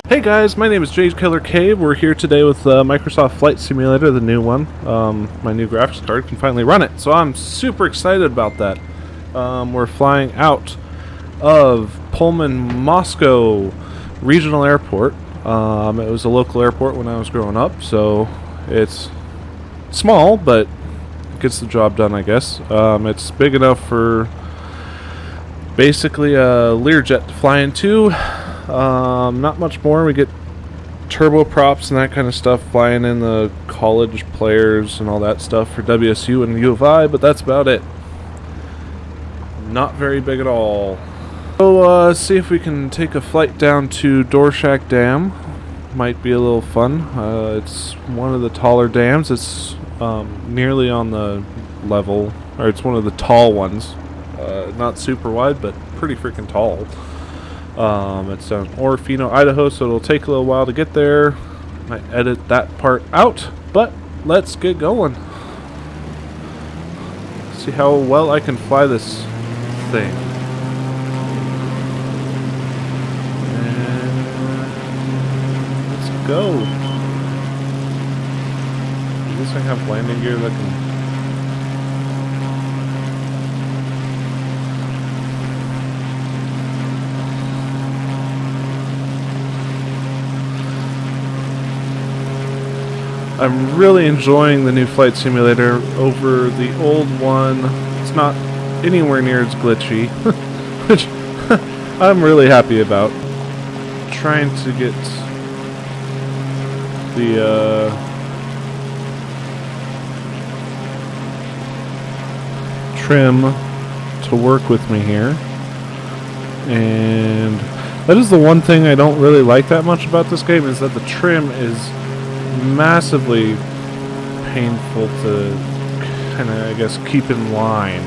Hey guys, my name is Jade Killer Cave. We're here today with Microsoft Flight Simulator, the new one. My new graphics card can finally run it, so I'm super excited about that. We're flying out of Pullman, Moscow Regional Airport. It was a local airport when I was growing up, so it's small, but it gets the job done, I guess. It's big enough for basically a Learjet to fly into. Not much more. We get turboprops and that kind of stuff flying in, the college players and all that stuff for WSU and U of I, but that's about it. Not very big at all. So see if we can take a flight down to Dworshak Dam. Might be a little fun. It's one of the taller dams. It's nearly on the level, or it's one of the tall ones. Not super wide, but pretty freaking tall. It's in Dworshak, Idaho, so it'll take a little while to get there. Might edit that part out, but let's get going. See how well I can fly this thing. And let's go. At least I have landing gear that can... I'm really enjoying the new flight simulator over the old one. It's not anywhere near as glitchy, which I'm really happy about. Trying to get the trim to work with me here, and that is the one thing I don't really like that much about this game, is that the trim is massively painful to kind of, I guess, keep in line.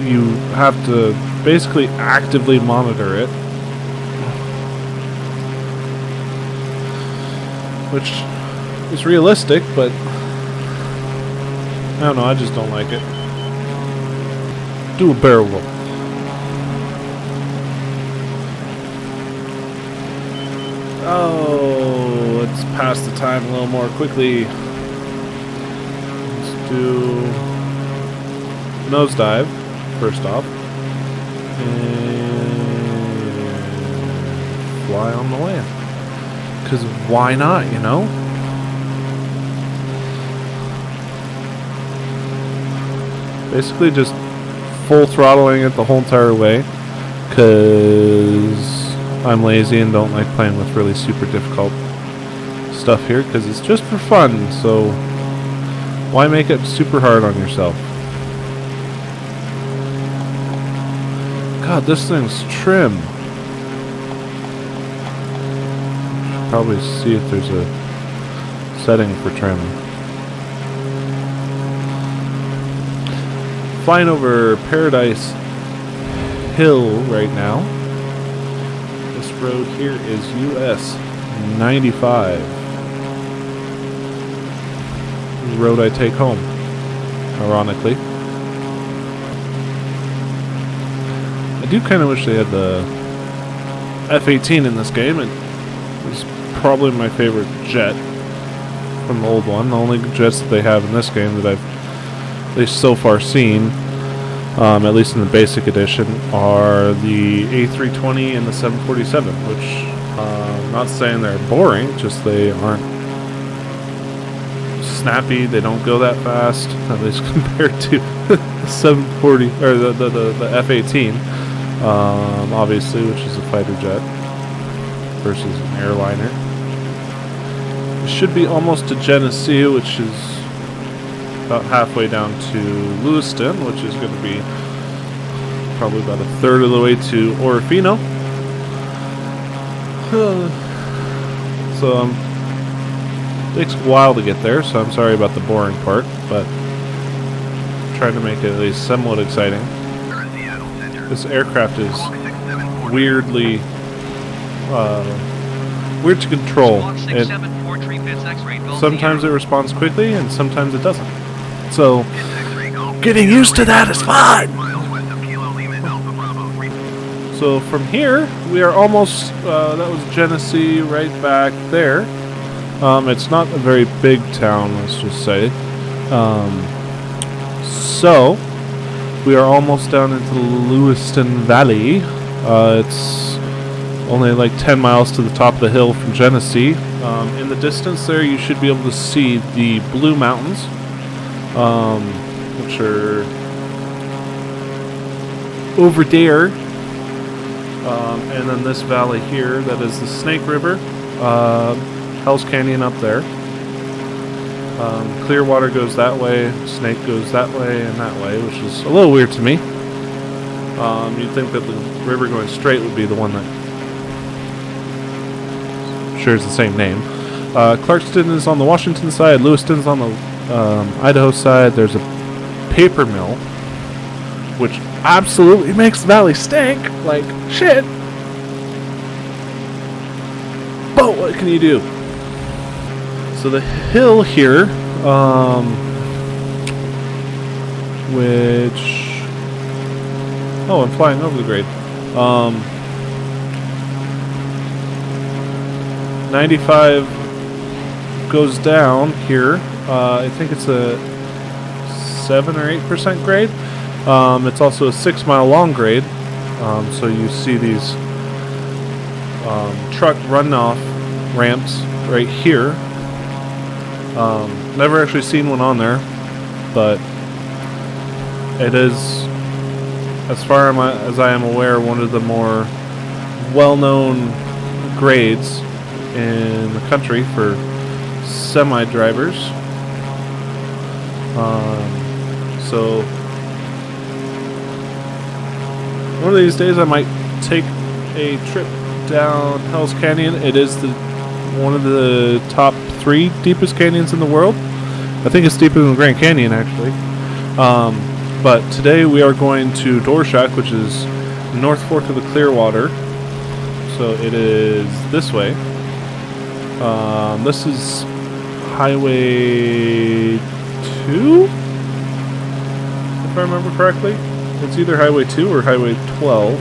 You have to basically actively monitor it, which is realistic, but I don't know, I just don't like it. Do a barrel roll. Oh, let's pass the time a little more quickly. Let's do nosedive first off, and fly on the way. Because why not, you know? Basically just full throttling it the whole entire way, because I'm lazy and don't like playing with really super difficult stuff here, because it's just for fun, so why make it super hard on yourself? God, this thing's trim. Should probably see if there's a setting for trim. Flying over Paradise Hill right now. This road here is US 95. The road I take home, ironically. I do kind of wish they had the F-18 in this game. It was probably my favorite jet from the old one. The only jets that they have in this game that I've at least so far seen, at least in the basic edition, are the A320 and the 747, which I'm not saying they're boring, just they aren't snappy, they don't go that fast, at least compared to the 740, or the F-18, obviously, which is a fighter jet versus an airliner. It should be almost to Geneseo, which is about halfway down to Lewiston, which is going to be probably about a third of the way to Orofino. So it takes a while to get there, so I'm sorry about the boring part, but I'm trying to make it at least somewhat exciting. This aircraft is weirdly weird to control. Sometimes it responds quickly and sometimes it doesn't. So getting used to that is fun. So from here, we are almost, that was Genesee right back there. It's not a very big town, let's just say. So, we are almost down into the Lewiston Valley. It's only like 10 miles to the top of the hill from Genesee. In the distance there, you should be able to see the Blue Mountains, which are over there. And then this valley here, that is the Snake River, Hell's Canyon up there. Clearwater goes that way, Snake goes that way and that way, which is a little weird to me. You'd think that the river going straight would be the one that shares the same name. Clarkston is on the Washington side, Lewiston's on the Idaho side. There's a paper mill, which absolutely makes the valley stink like shit. But what can you do? So the hill here, which... Oh, I'm flying over the grade. 95 goes down here. I think it's a 7 or 8% grade. It's also a 6 mile long grade. So you see these truck runoff ramps right here. Never actually seen one on there, but it is, as far as I am aware, one of the more well-known grades in the country for semi-drivers. So one of these days I might take a trip down Hell's Canyon. It is one of the top 3 deepest canyons in the world. I think it's deeper than the Grand Canyon, actually. But today we are going to Dworshak, which is North Fork of the Clearwater. So it is this way. This is Highway 2, if I remember correctly. It's either Highway 2 or Highway 12.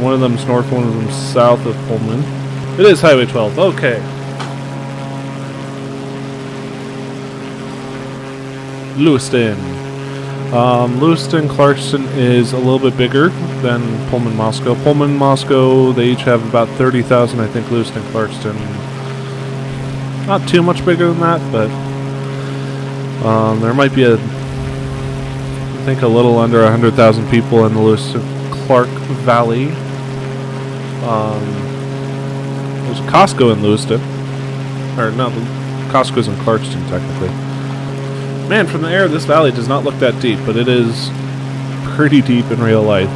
One of them's north, one of them's south of Pullman. It is Highway 12. Okay. Lewiston. Lewiston, Clarkston is a little bit bigger than Pullman, Moscow. Pullman, Moscow, they each have about 30,000. I think Lewiston, Clarkston, not too much bigger than that, but there might be I think a little under 100,000 people in the Lewiston-Clark Valley. There's a Costco in Lewiston. Or no, Costco's in Clarkston, technically. Man, from the air, this valley does not look that deep, but it is pretty deep in real life.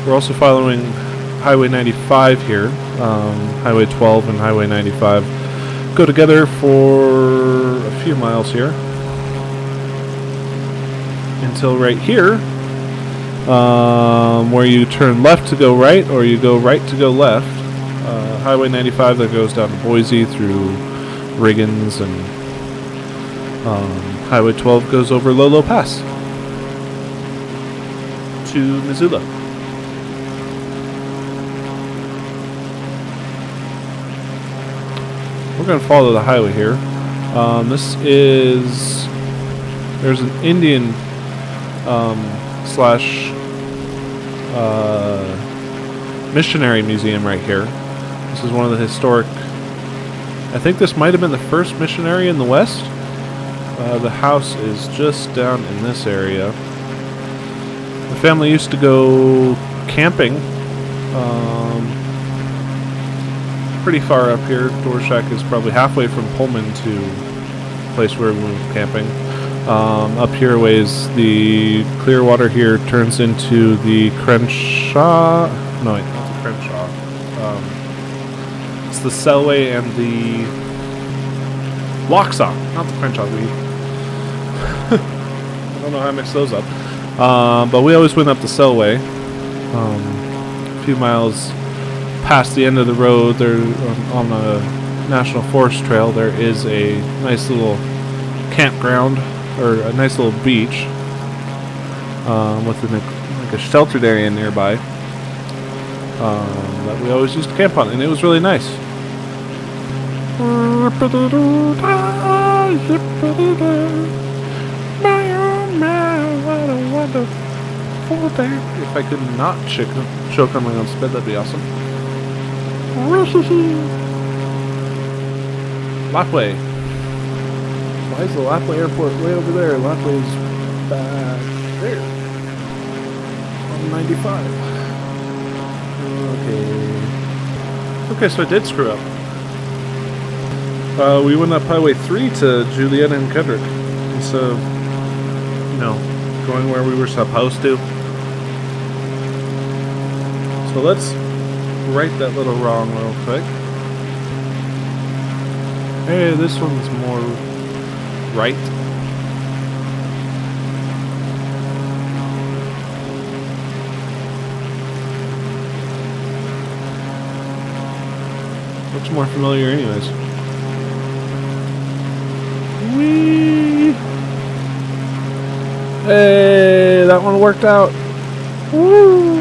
We're also following Highway 95 here. Highway 12 and Highway 95 go together for a few miles here. Until right here, where you turn left to go right, or you go right to go left. Highway 95 that goes down to Boise through Riggins, and Highway 12 goes over Lolo Pass to Missoula. We're going to follow the highway here. There's an Indian slash missionary museum right here. This is one of the historic, I think this might have been the first missionary in the West. The house is just down in this area. The family used to go camping pretty far up here. Dworshak is probably halfway from Pullman to the place where we went camping. Up here ways, the Clearwater here turns into the Crenshaw. No, wait, not the Crenshaw. It's the Selway and the Waxhaw, not the Crenshaw. I don't know how I mixed those up. But we always went up the Selway, a few miles past the end of the road, there on the National Forest Trail, there is a nice little campground or a nice little beach with like a sheltered area nearby that we always used to camp on, and it was really nice. If I could not choke on my own spit, that'd be awesome. Lapway. Why is the Lapway Airport way over there? Lapway's back there. On 95. Okay, so I did screw up. We went up Highway 3 to Juliet and Kedrick instead of, going where we were supposed to. So let's right that little wrong real quick. Hey, this one's more right. Looks more familiar anyways. Whee! Hey, that one worked out. Woo!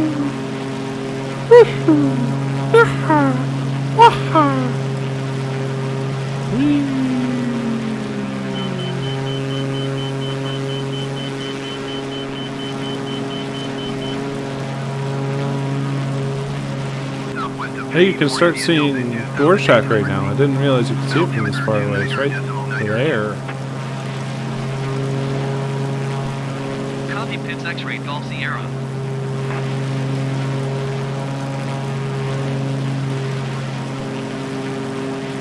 Hey, you can start seeing Dworshak right now. I didn't realize you could see it from this far away. It's right there. Copy Pitts X-ray Golf Sierra.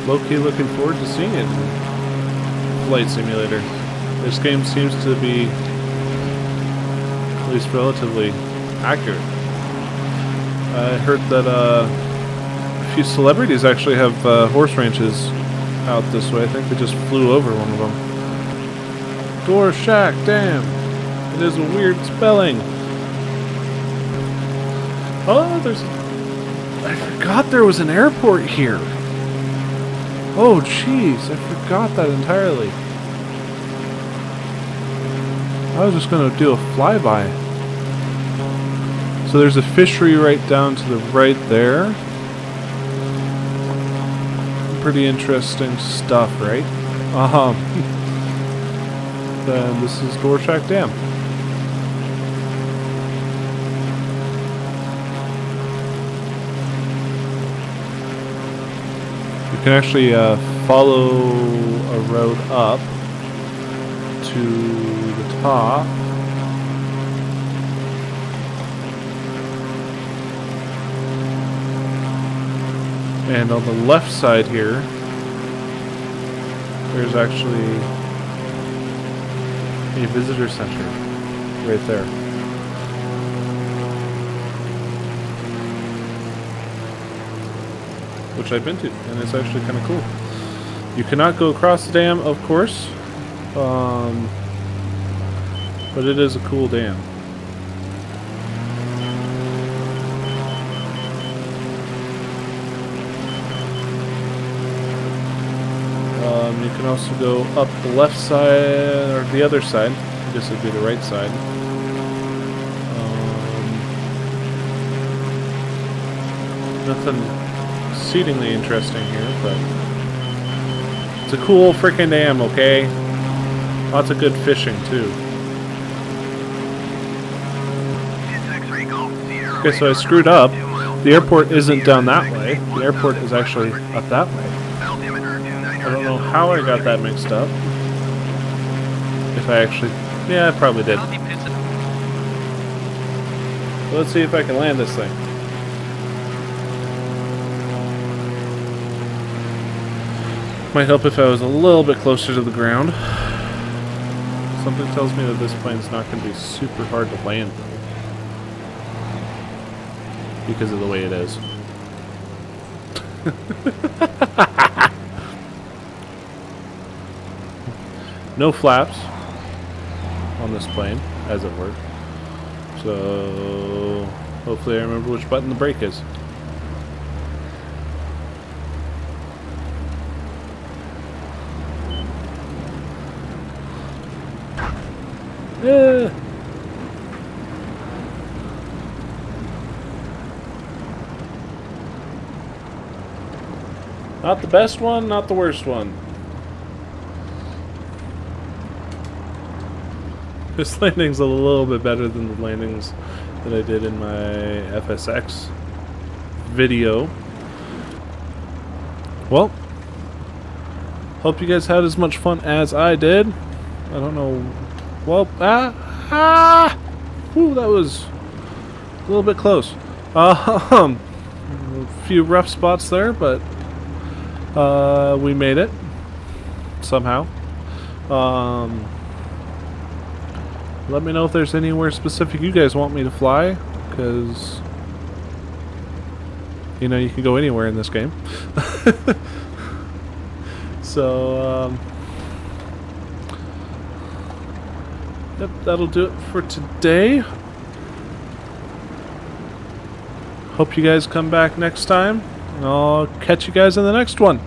Low-key looking forward to seeing it in Flight Simulator. This game seems to be at least relatively accurate. I heard that a few celebrities actually have horse ranches out this way. I think they just flew over one of them. Dworshak Dam. It is a weird spelling. Oh, I forgot there was an airport here. Oh, jeez, I forgot that entirely. I was just going to do a flyby. So there's a fishery right down to the right there. Pretty interesting stuff, right? Then this is Dworshak Dam. You can actually follow a road up to the top. And on the left side here, there's actually a visitor center right there. Which I've been to, and it's actually kind of cool. You cannot go across the dam, of course, but it is a cool dam. You can also go up the left side, or the other side. This would be the right side. Nothing exceedingly interesting here, but it's a cool freaking dam, okay? Lots of good fishing, too. Okay, so I screwed up. The airport isn't down that way. The airport is actually up that way. I don't know how I got that mixed up. If I actually... Yeah, I probably did. Let's see if I can land this thing. Might help if I was a little bit closer to the ground. Something tells me that this plane's not going to be super hard to land, because of the way it is. No flaps on this plane, as it were. So hopefully I remember which button the brake is. Yeah. Not the best one, not the worst one. This landing's a little bit better than the landings that I did in my FSX video. Well, hope you guys had as much fun as I did. I don't know. Well, whew, that was a little bit close. A few rough spots there, but we made it somehow. Let me know if there's anywhere specific you guys want me to fly, because you know you can go anywhere in this game. So yep, that'll do it for today. Hope you guys come back next time, and I'll catch you guys in the next one.